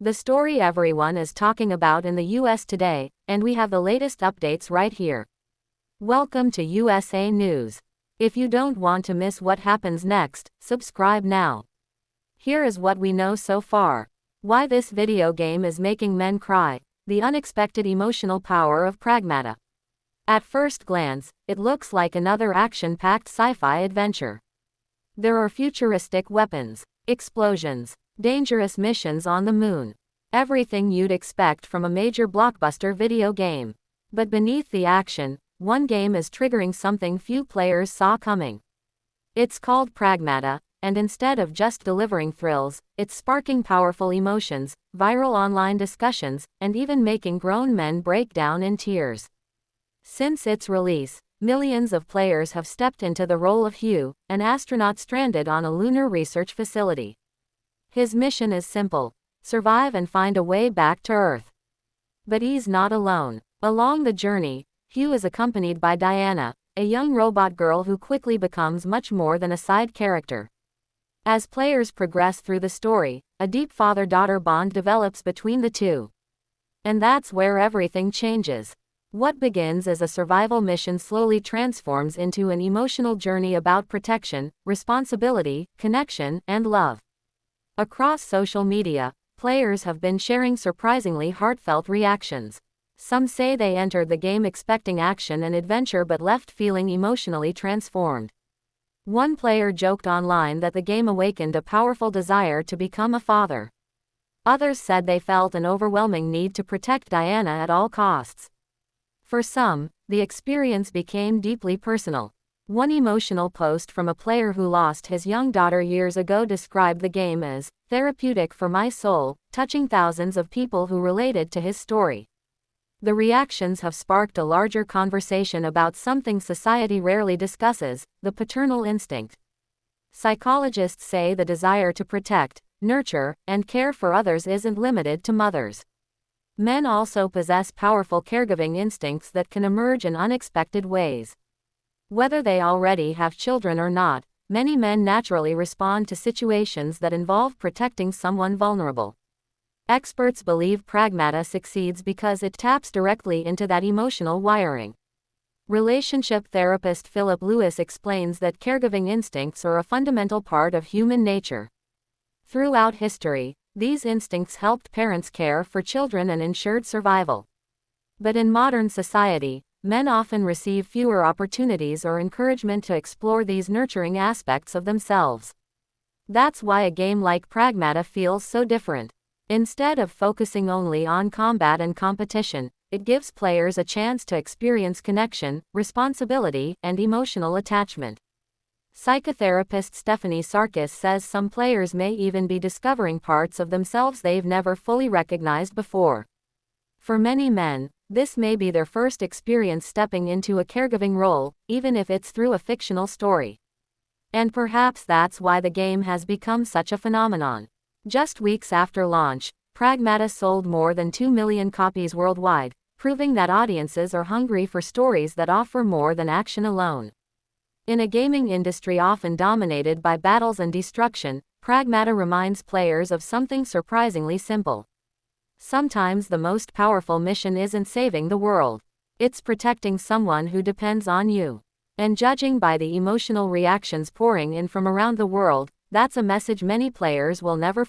The story everyone is talking about in the US today, and we have the latest updates right here. Welcome to USA News. If you don't want to miss what happens next, subscribe now. Here is what we know so far. Why this video game is making men cry. The unexpected emotional power of Pragmata. At first glance, it looks like another action-packed sci-fi adventure. There are futuristic weapons, explosions, dangerous missions on the moon. Everything you'd expect from a major blockbuster video game. But beneath the action, one game is triggering something few players saw coming. It's called Pragmata, and instead of just delivering thrills, it's sparking powerful emotions, viral online discussions, and even making grown men break down in tears. Since its release, millions of players have stepped into the role of Hugh, an astronaut stranded on a lunar research facility. His mission is simple: survive and find a way back to Earth. But he's not alone. Along the journey, Hugh is accompanied by Diana, a young robot girl who quickly becomes much more than a side character. As players progress through the story, a deep father-daughter bond develops between the two. And that's where everything changes. What begins as a survival mission slowly transforms into an emotional journey about protection, responsibility, connection, and love. Across social media, players have been sharing surprisingly heartfelt reactions. Some say they entered the game expecting action and adventure but left feeling emotionally transformed. One player joked online that the game awakened a powerful desire to become a father. Others said they felt an overwhelming need to protect Diana at all costs. For some, the experience became deeply personal. One emotional post from a player who lost his young daughter years ago described the game as therapeutic for my soul, touching thousands of people who related to his story. The reactions have sparked a larger conversation about something society rarely discusses: the paternal instinct. Psychologists say the desire to protect, nurture, and care for others isn't limited to mothers. Men also possess powerful caregiving instincts that can emerge in unexpected ways. Whether they already have children or not, many men naturally respond to situations that involve protecting someone vulnerable. Experts believe Pragmata succeeds because it taps directly into that emotional wiring. Relationship therapist Philip Lewis explains that caregiving instincts are a fundamental part of human nature. Throughout history, these instincts helped parents care for children and ensured survival. But in modern society, men often receive fewer opportunities or encouragement to explore these nurturing aspects of themselves. That's why a game like Pragmata feels so different. Instead of focusing only on combat and competition, it gives players a chance to experience connection, responsibility, and emotional attachment. Psychotherapist Stephanie Sarkis says some players may even be discovering parts of themselves they've never fully recognized before. For many men, this may be their first experience stepping into a caregiving role, even if it's through a fictional story. And perhaps that's why the game has become such a phenomenon. Just weeks after launch, Pragmata sold more than 2 million copies worldwide, proving that audiences are hungry for stories that offer more than action alone. In a gaming industry often dominated by battles and destruction, Pragmata reminds players of something surprisingly simple. Sometimes the most powerful mission isn't saving the world. It's protecting someone who depends on you. And judging by the emotional reactions pouring in from around the world, that's a message many players will never